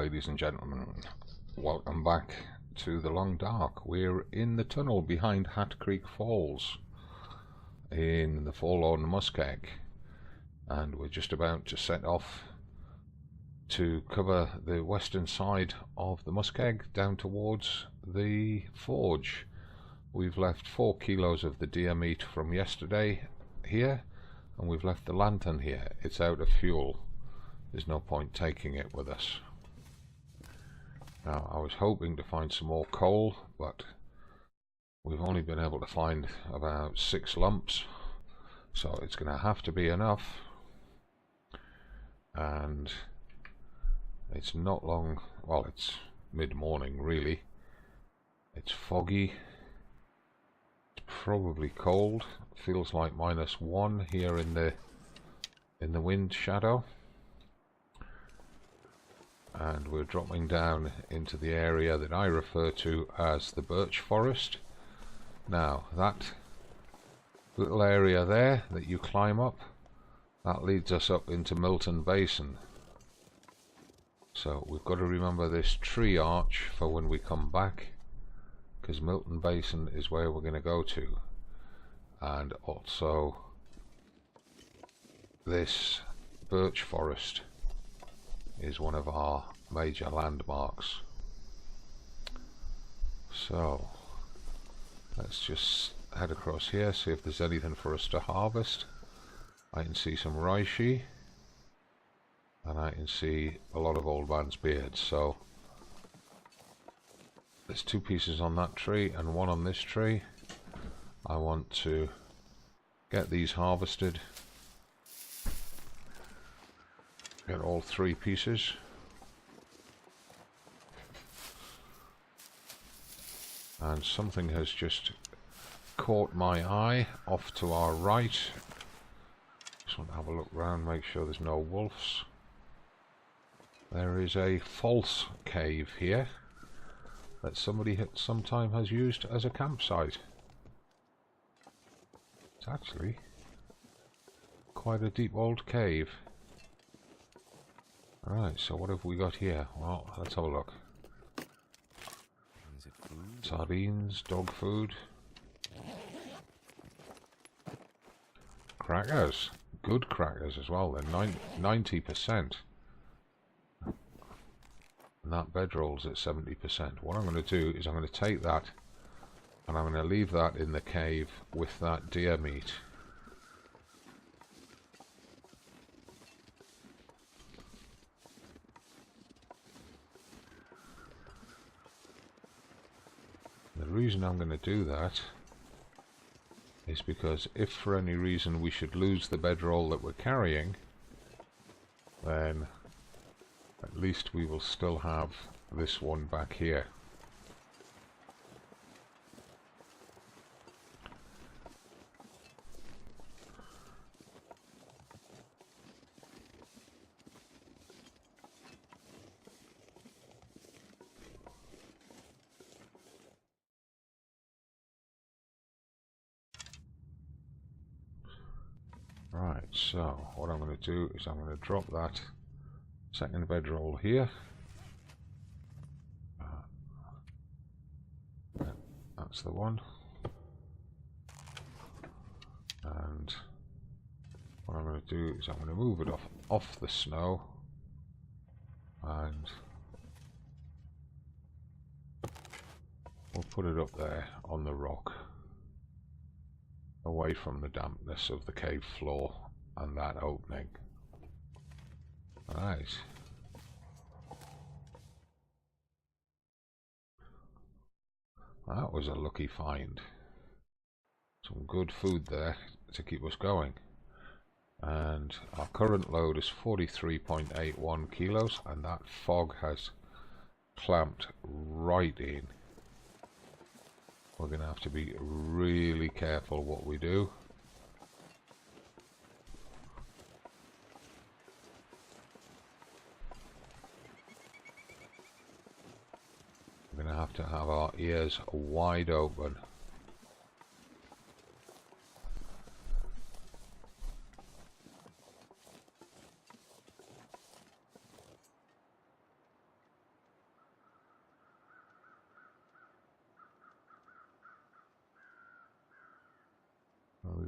ladies and gentlemen. Welcome back to the Long Dark. We're in the tunnel behind Hat Creek Falls in the Forlorn Muskeg, and we're just about to set off to cover the western side of the Muskeg down towards the forge. We've left 4 kilos of the deer meat from yesterday here, and we've left the lantern here. It's out of fuel. There's no point taking it with us. Now, I was hoping to find some more coal, but we've only been able to find about 6 lumps, so it's going to have to be enough. And it's not long, well, it's mid-morning really. It's foggy. It's probably cold. Feels like -1 here in the wind shadow. And we're dropping down into the area that I refer to as the birch forest. Now, that little area there that you climb up, that leads us up into Milton Basin. So we've got to remember this tree arch for when we come back, because Milton Basin is where we're going to go to. And also this birch forest is one of our major landmarks. So let's just head across here, see if there's anything for us to harvest. I can see some reishi, and I can see a lot of old man's beards. So there's 2 pieces on that tree and 1 on this tree. I want to get these harvested. Get all 3 pieces. And something has just caught my eye off to our right. Just want to have a look round, make sure there's no wolves. There is a false cave here that somebody sometime has used as a campsite. It's actually quite a deep old cave. Alright, so what have we got here? Well, let's have a look. Is it food? Sardines, dog food. Crackers. Good crackers as well. They're 90%. And that bedroll's at 70%. What I'm going to do is I'm going to take that and I'm going to leave that in the cave with that deer meat. The reason I'm going to do that is because if for any reason we should lose the bedroll that we're carrying, then at least we will still have this one back here. Right, so what I'm going to do is I'm going to drop that second bedroll here. That's the one. And what I'm going to do is I'm going to move it off the snow, and we'll put it up there on the rock, away from the dampness of the cave floor and that opening. Right. That was a lucky find. Some good food there to keep us going. And our current load is 43.81 kilos, and that fog has clamped right in. We're going to have to be really careful what we do. We're going to have our ears wide open.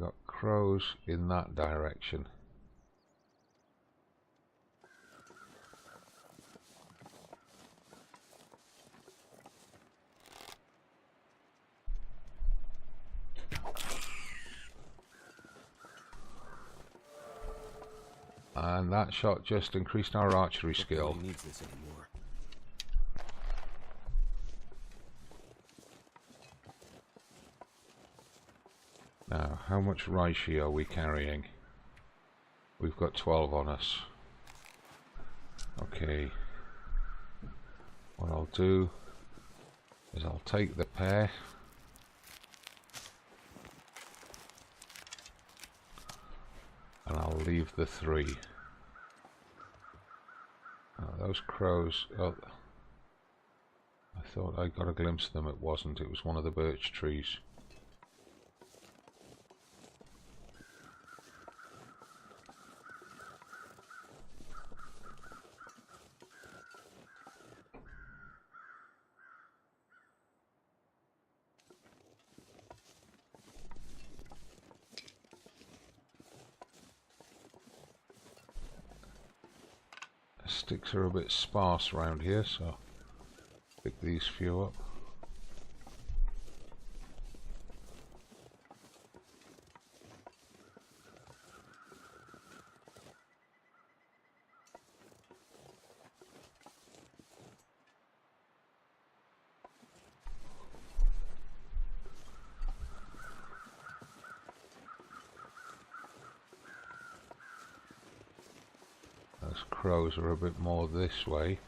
got crows in that direction. And that shot just increased our archery skill. Needs this anymore. Now, how much reishi are we carrying? We've got 12 on us. Okay. What I'll do is I'll take the pair. And I'll leave the 3. Those crows, oh, I thought I got a glimpse of them. It wasn't, it was one of the birch trees. Sticks are a bit sparse around here, so pick these few up. Those crows are a bit more this way.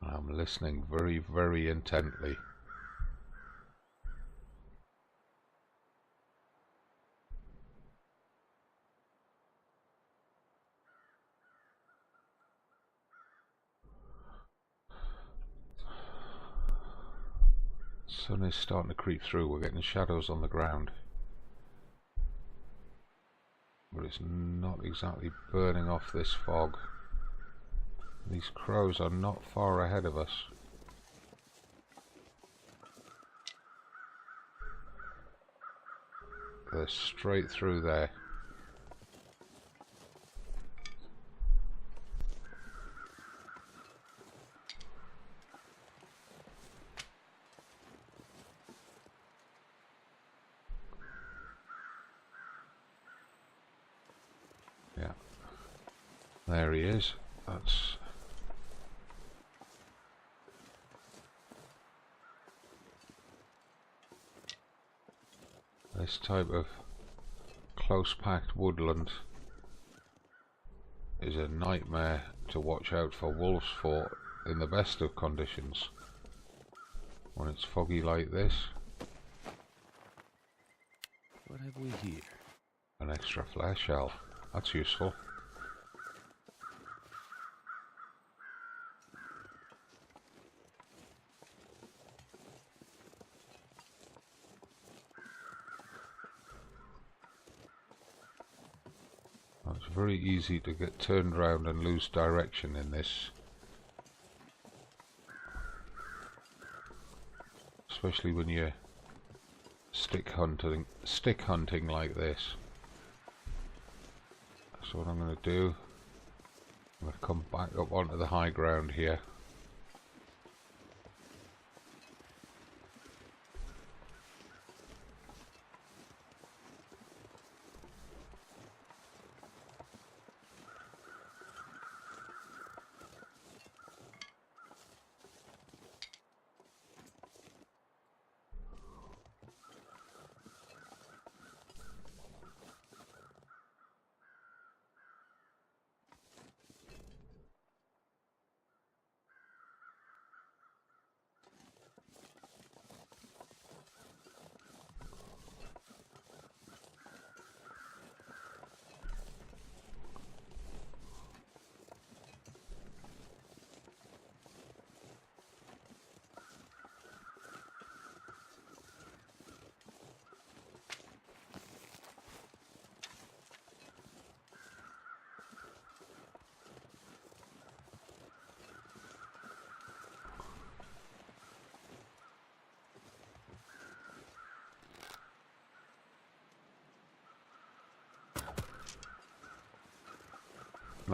I'm listening very, very intently. Sun is starting to creep through. We're getting shadows on the ground, but it's not exactly burning off this fog. These crows are not far ahead of us. They're straight through there. Yeah, there he is. That's this type of close packed woodland is a nightmare to watch out for wolves for in the best of conditions. When it's foggy like this. What have we here? An extra flare shell. That's useful. It's very easy to get turned around and lose direction in this. Especially when you're stick hunting like this. So what I'm going to do, I'm going to come back up onto the high ground here.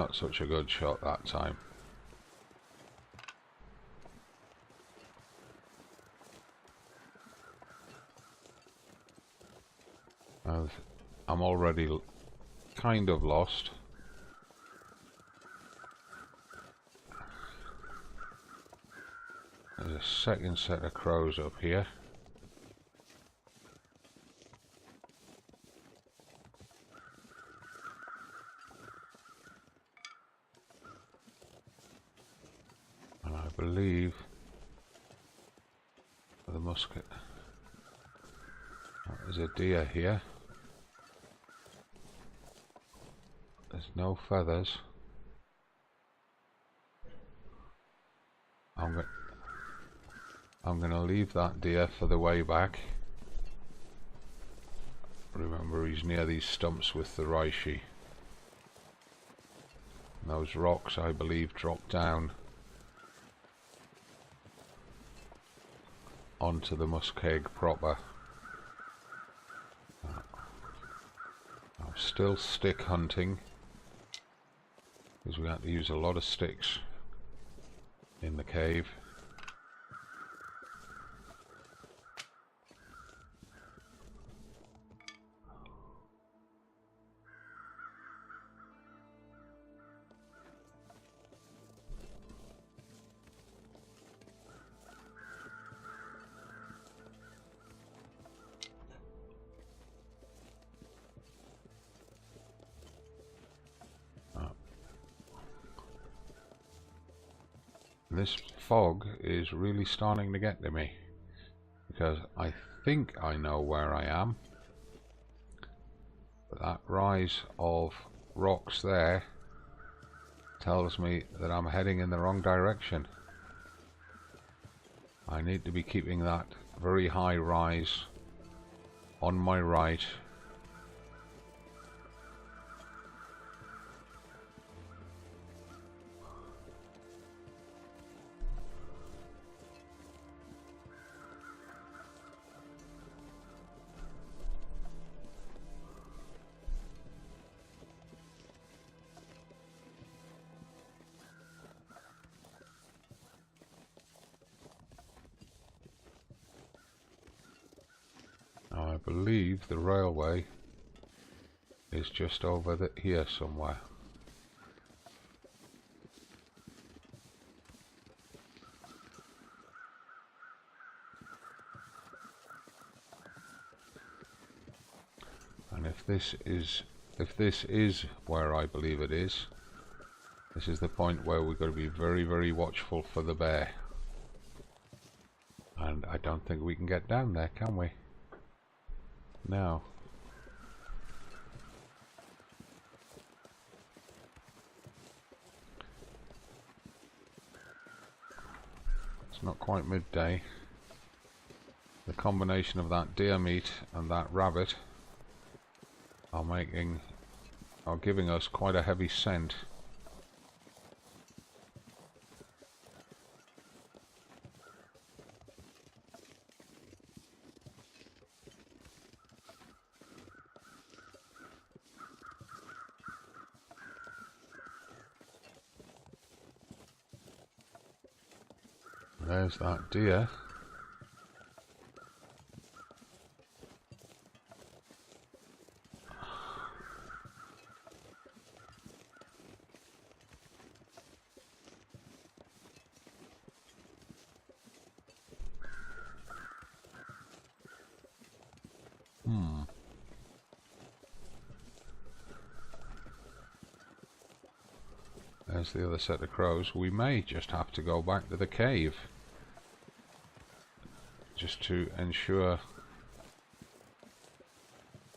Not such a good shot that time. I'm already kind of lost. There's a second set of crows up here. And I believe the musket. There's a deer here. There's no feathers. I'm going to leave that deer for the way back. Remember, he's near these stumps with the reishi. And those rocks, I believe, drop down onto the Muskeg proper. I'm still stick hunting, because we had to use a lot of sticks in the cave. This fog is really starting to get to me, because I think I know where I am, but that rise of rocks there tells me that I'm heading in the wrong direction. I need to be keeping that very high rise on my right. I believe the railway is just over here somewhere. And if this is where I believe it is, this is the point where we've got to be very, very watchful for the bear. And I don't think we can get down there, can we? No. It's not quite midday. The combination of that deer meat and that rabbit are giving us quite a heavy scent. There's that deer. There's the other set of crows. We may just have to go back to the cave, just to ensure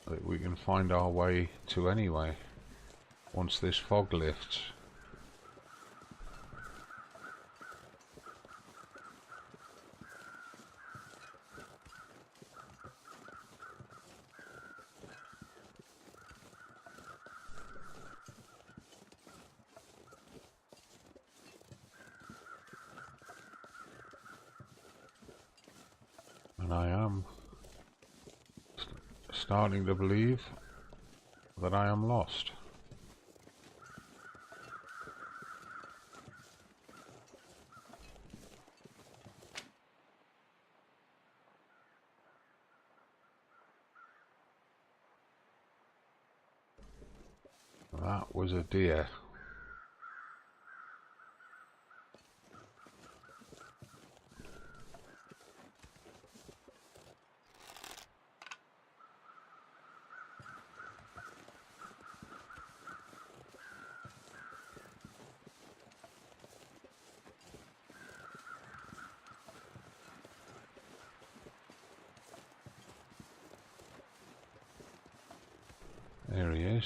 that we can find our way to anyway, once this fog lifts. And I am starting to believe that I am lost. was a deer. There he is.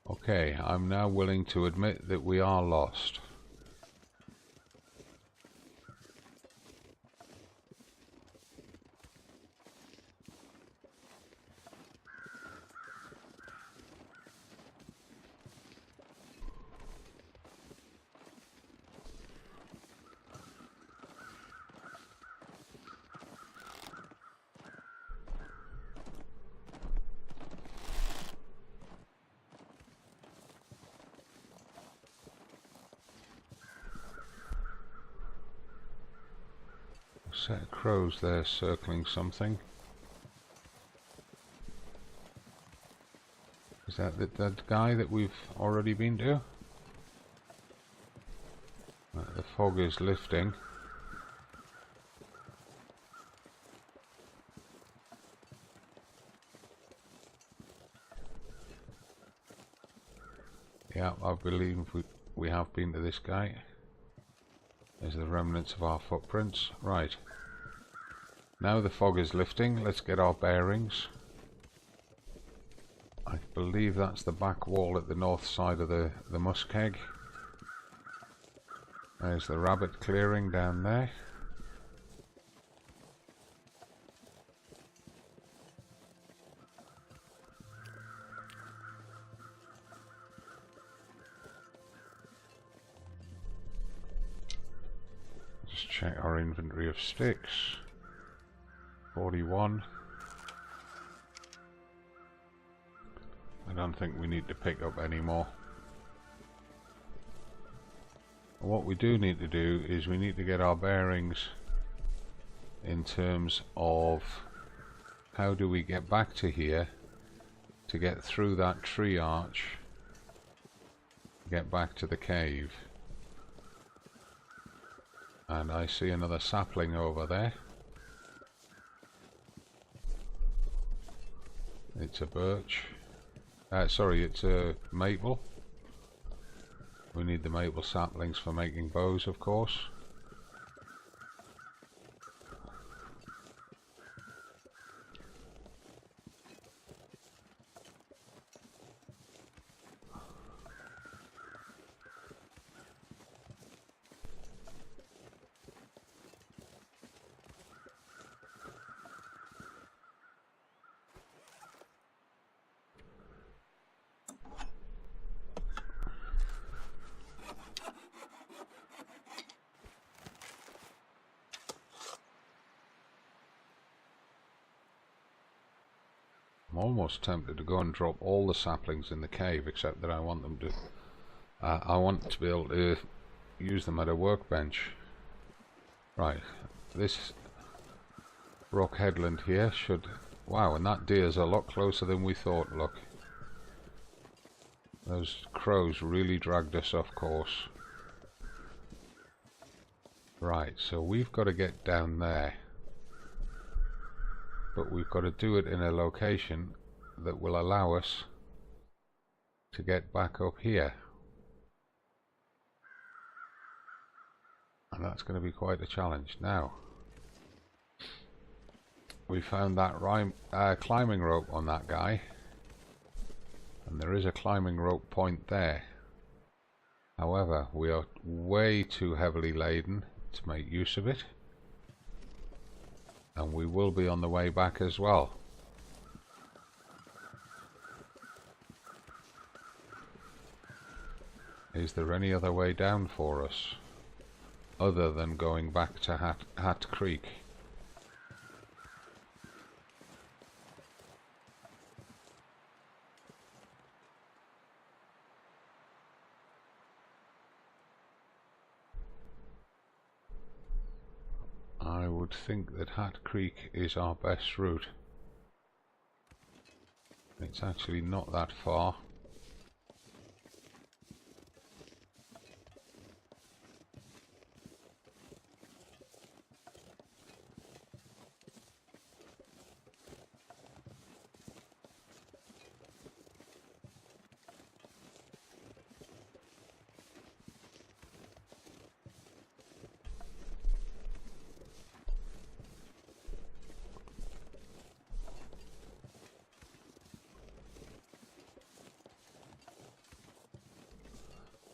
Okay, I'm now willing to admit that we are lost. Set of crows there circling something. Is that that guy that we've already been to? The fog is lifting. Yeah, I believe we have been to this guy. There's the remnants of our footprints. Right. Now the fog is lifting. Let's get our bearings. I believe that's the back wall at the north side of the Muskeg. There's the rabbit clearing down there. Just check our inventory of sticks. 41. I don't think we need to pick up any more. What we do need to do is we need to get our bearings in terms of how do we get back to here to get through that tree arch, get back to the cave. And I see another sapling over there. It's a birch. Sorry, it's a maple. We need the maple saplings for making bows, of course. I'm almost tempted to go and drop all the saplings in the cave, except that I want them to I want to be able to use them at a workbench. Right, this rock headland here should... Wow, and that deer's a lot closer than we thought, look. Those crows really dragged us off course. Right, so we've got to get down there. But we've got to do it in a location that will allow us to get back up here. And that's going to be quite a challenge. Now, we found that climbing rope on that guy. And there is a climbing rope point there. However, we are way too heavily laden to make use of it. And we will be on the way back as well. Is there any other way down for us other than going back to Hat Creek? I would think that Hat Creek is our best route. It's actually not that far.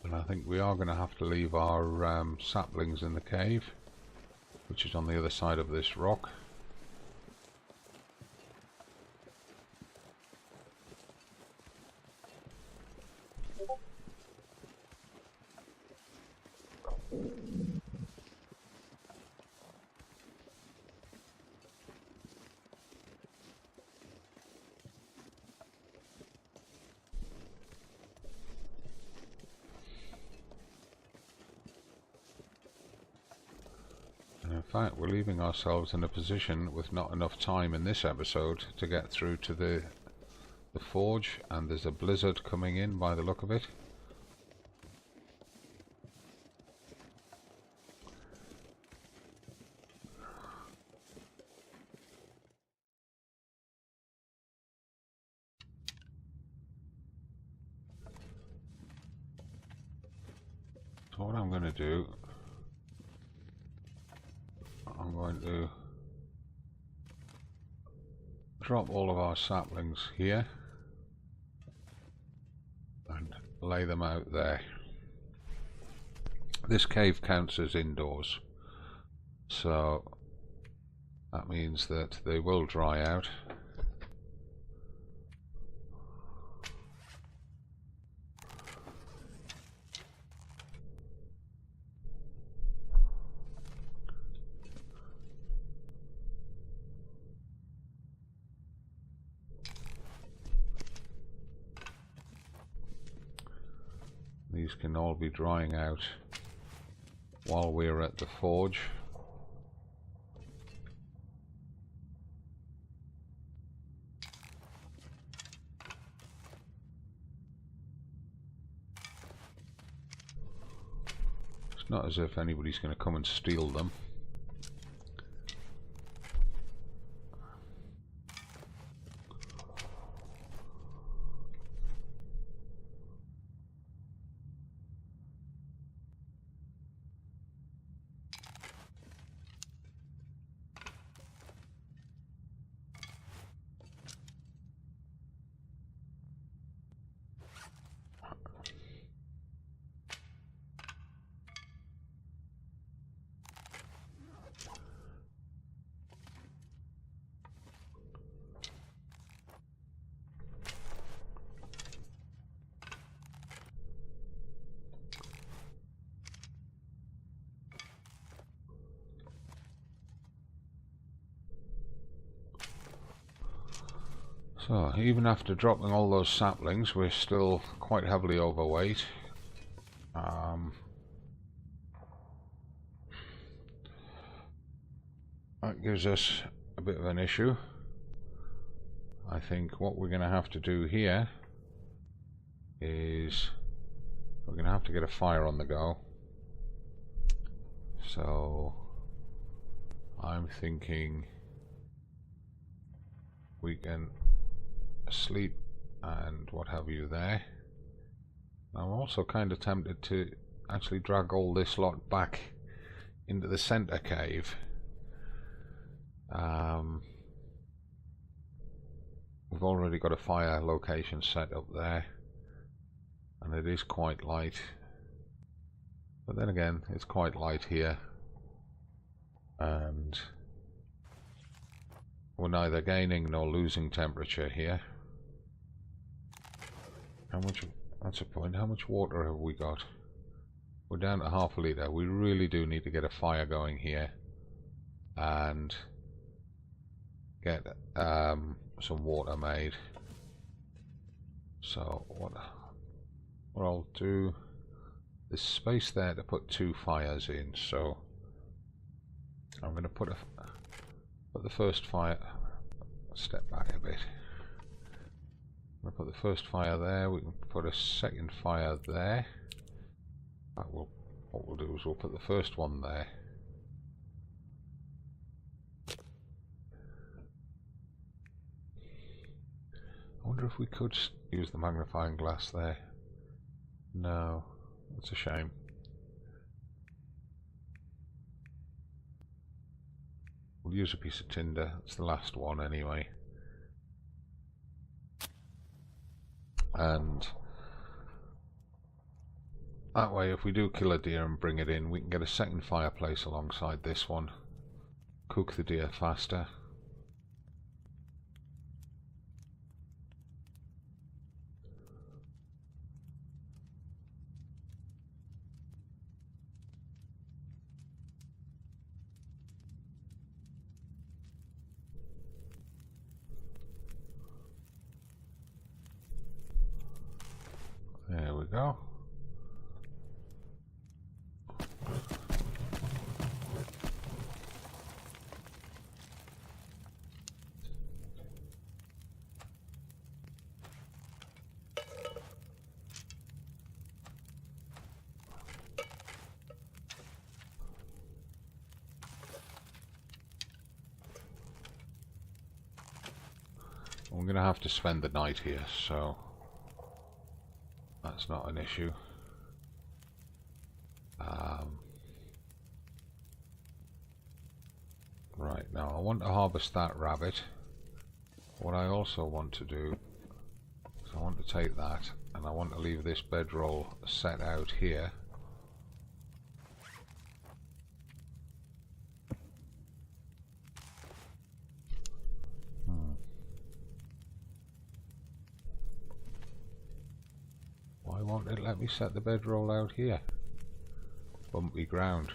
And I think we are going to have to leave our saplings in the cave, which is on the other side of this rock. In fact, we're leaving ourselves in a position with not enough time in this episode to get through to the forge, and there's a blizzard coming in by the look of it. So what I'm going to do, I'm going to drop all of our saplings here and lay them out there. This cave counts as indoors, so that means that they will dry out. These can all be drying out while we're at the forge. It's not as if anybody's going to come and steal them. So, even after dropping all those saplings, we're still quite heavily overweight. That gives us a bit of an issue. I think what we're going to have to do here is we're going to have to get a fire on the go. So, I'm thinking we can sleep and what have you there. I'm also kind of tempted to actually drag all this lot back into the center cave. We've already got a fire location set up there, and it is quite light, but then again it's quite light here, and we're neither gaining nor losing temperature here. How much, that's a point, how much water have we got? We're down to half a litre. We really do need to get a fire going here and get some water made. So what I'll do, there's space there to put 2 fires in, so I'm going to put the first fire. Step back a bit. I'm going to put the first fire there. We can put a second fire there. What we'll do is we'll put the first one there. I wonder if we could use the magnifying glass there. No, that's a shame. We'll use a piece of tinder. It's the last one anyway. And that way, if we do kill a deer and bring it in, we can get a second fireplace alongside this one. Cook the deer faster. There we go. I'm going to have to spend the night here, so that's not an issue. Right, now I want to harvest that rabbit. What I also want to do is I want to take that and I want to leave this bedroll set out here. Why won't it let me set the bedroll out here? Bumpy ground.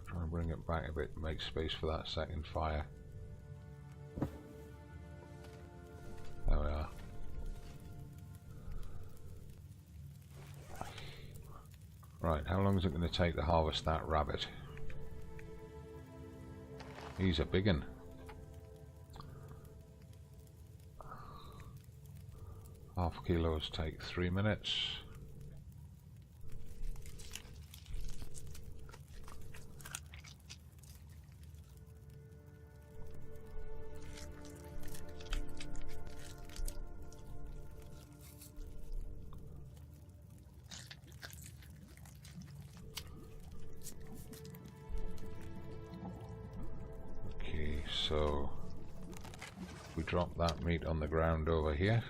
Try and bring it back a bit and make space for that second fire. There we are. Right, how long is it going to take to harvest that rabbit? He's a big one. Half kilos take 3 minutes. Okay, so we drop that meat on the ground over here.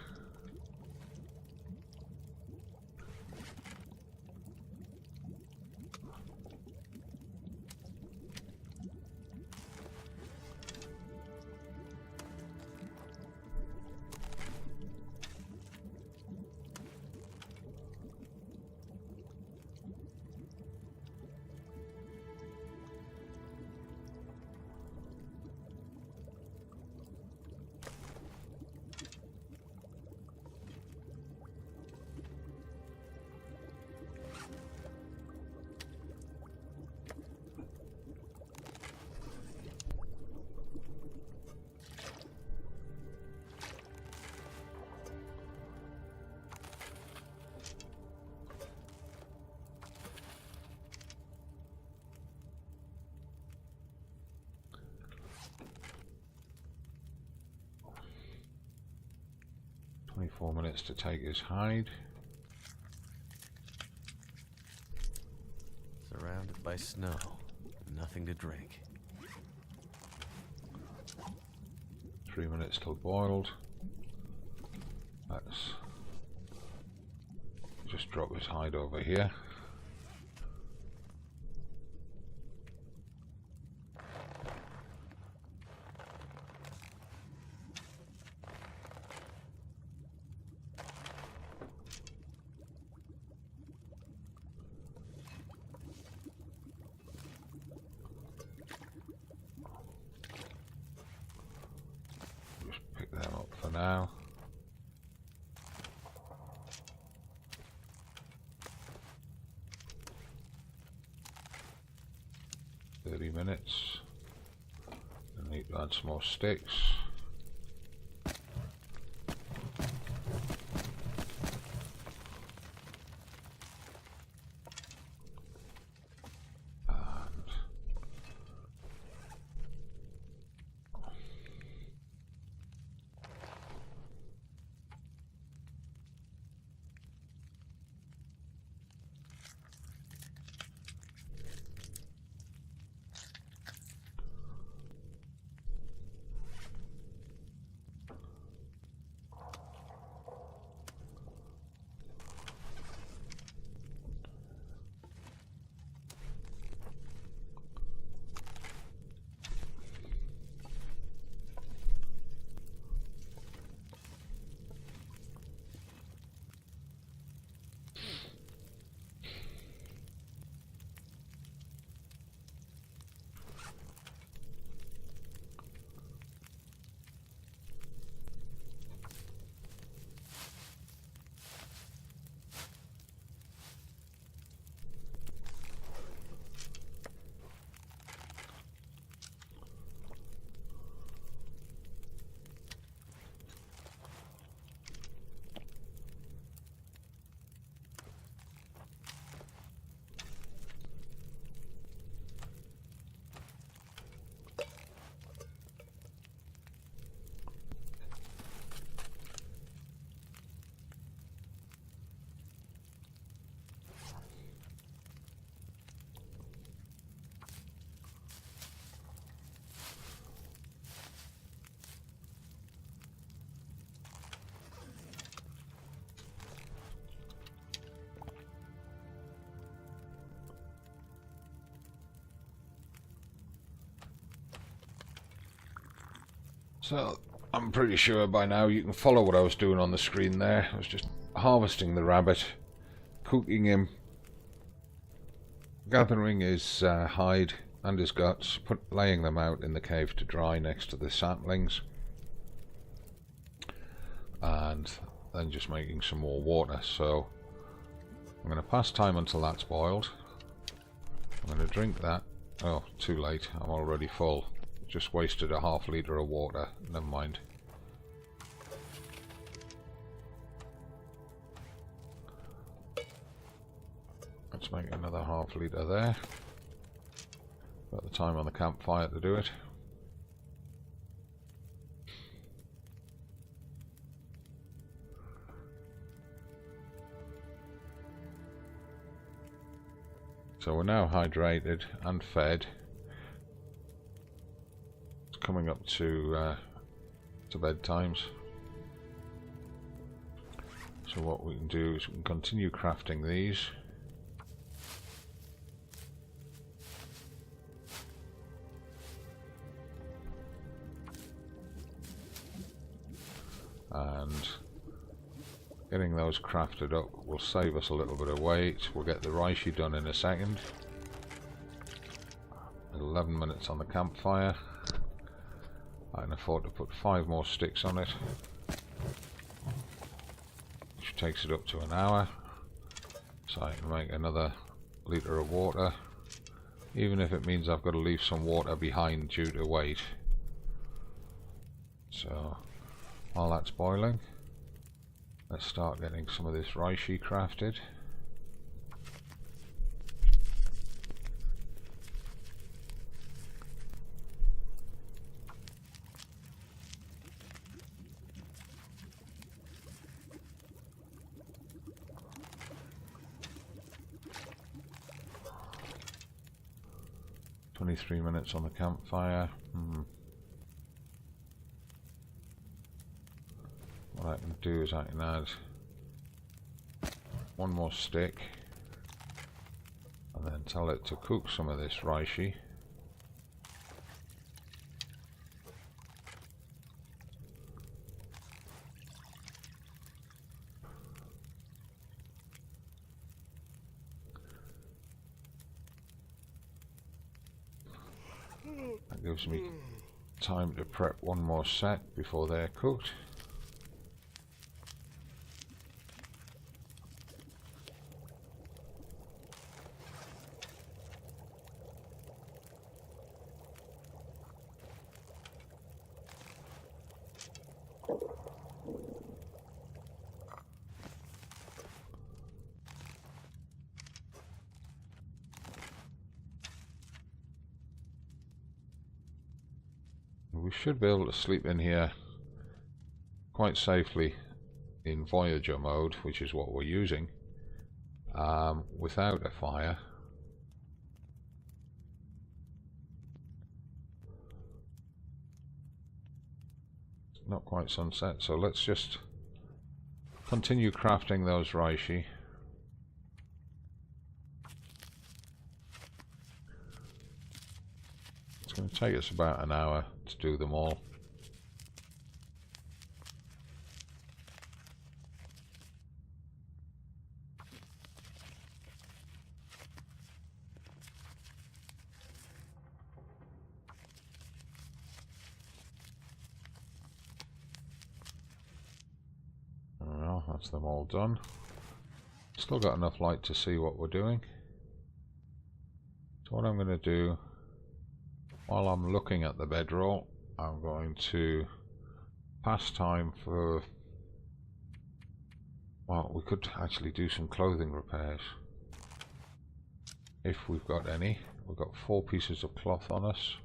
Four minutes to take his hide. Surrounded by snow, nothing to drink. 3 minutes till boiled. Let's just drop his hide over here. Now 30 minutes. I need to add some more sticks. So, I'm pretty sure by now you can follow what I was doing on the screen there. I was just harvesting the rabbit, cooking him, gathering his hide and his guts, laying them out in the cave to dry next to the saplings, and then just making some more water. So, I'm going to pass time until that's boiled. I'm going to drink that. Oh, too late, I'm already full. Just wasted a half litre of water. Never mind. Let's make another half litre there. Got the time on the campfire to do it. So we're now hydrated and fed. Coming up to bed times. So what we can do is we can continue crafting these. And getting those crafted up will save us a little bit of weight. We'll get the reishi done in a second. 11 minutes on the campfire. I can afford to put 5 more sticks on it, which takes it up to an hour. So I can make another litre of water, even if it means I've got to leave some water behind due to weight. So while that's boiling, let's start getting some of this reishi crafted. Three minutes on the campfire. What I can do is I can add 1 more stick and then tell it to cook some of this reishi. That gives me time to prep 1 more set before they're cooked. should be able to sleep in here quite safely in Voyageur mode, which is what we're using, without a fire. It's not quite sunset, so let's just continue crafting those reishi. It's going to take us about an hour to do them all. Well, that's them all done. Still got enough light to see what we're doing. So what I'm going to do, while I'm looking at the bedroll, I'm going to pass time for, well, we could actually do some clothing repairs if we've got any. We've got 4 pieces of cloth on us.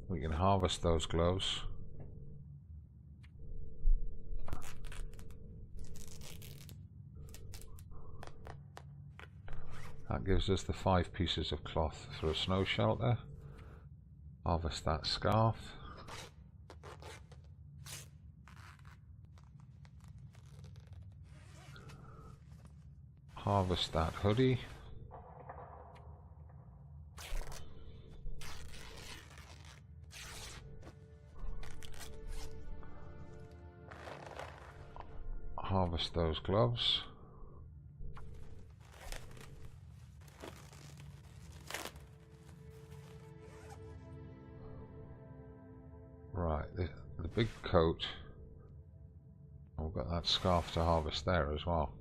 We can harvest those gloves. That gives us the 5 pieces of cloth for a snow shelter. Harvest that scarf. Harvest that hoodie. Harvest those gloves. Right, the big coat, and we've got that scarf to harvest there as well.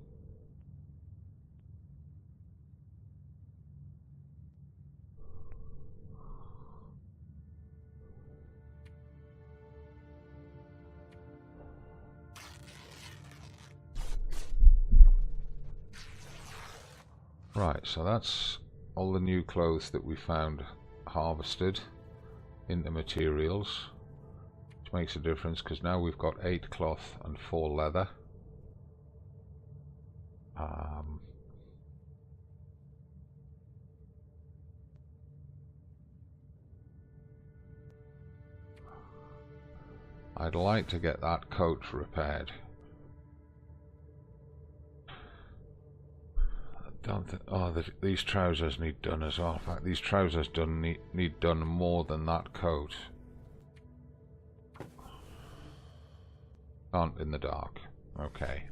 Right, so that's all the new clothes that we found harvested into materials. Makes a difference because now we've got 8 cloth and 4 leather. I'd like to get that coat repaired. These trousers need done as well. In fact, these trousers need done more than that coat. Aren't in the dark. Okay,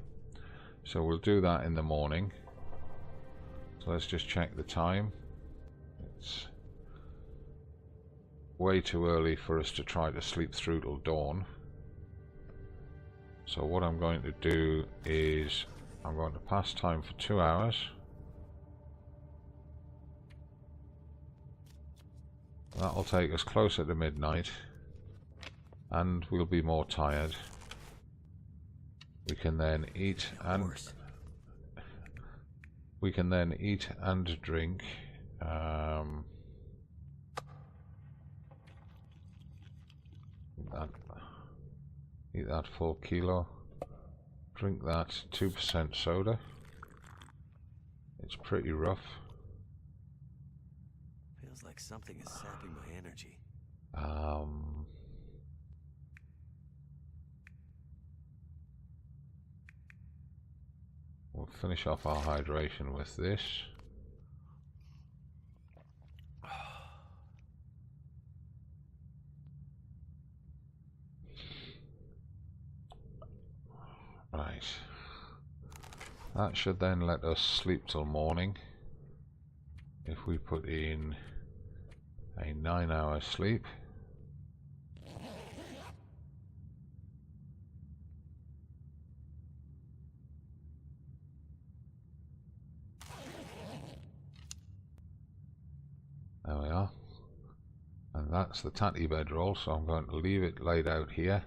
so we'll do that in the morning. So let's just check the time. It's way too early for us to try to sleep through till dawn. So what I'm going to do is I'm going to pass time for 2 hours. That'll take us closer to midnight, and we'll be more tired. We can then eat and drink. Eat that full kilo. Drink that 2% soda. It's pretty rough. Feels like something is sapping my energy. We'll finish off our hydration with this. Right. That should then let us sleep till morning. If we put in a 9-hour sleep. There we are. And that's the tatty bedroll, so I'm going to leave it laid out here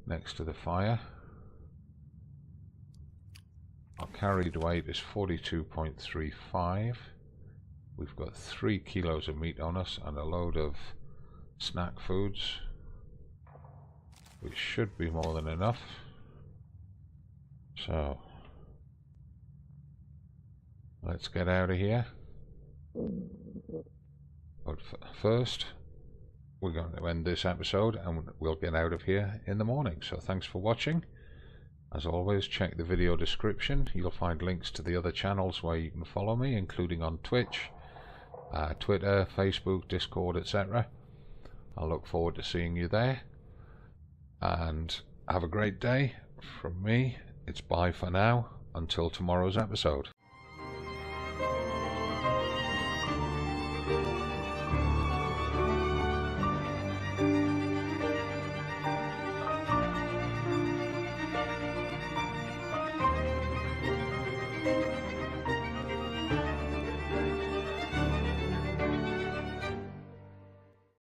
next to the fire. Our carried weight is 42.35. We've got 3 kilos of meat on us and a load of snack foods, which should be more than enough. So let's get out of here. But first, we're going to end this episode and we'll get out of here in the morning. So thanks for watching. As always, check the video description. You'll find links to the other channels where you can follow me, including on Twitch, Twitter, Facebook, Discord, etc. I look forward to seeing you there. And have a great day. From me, it's bye for now, until tomorrow's episode.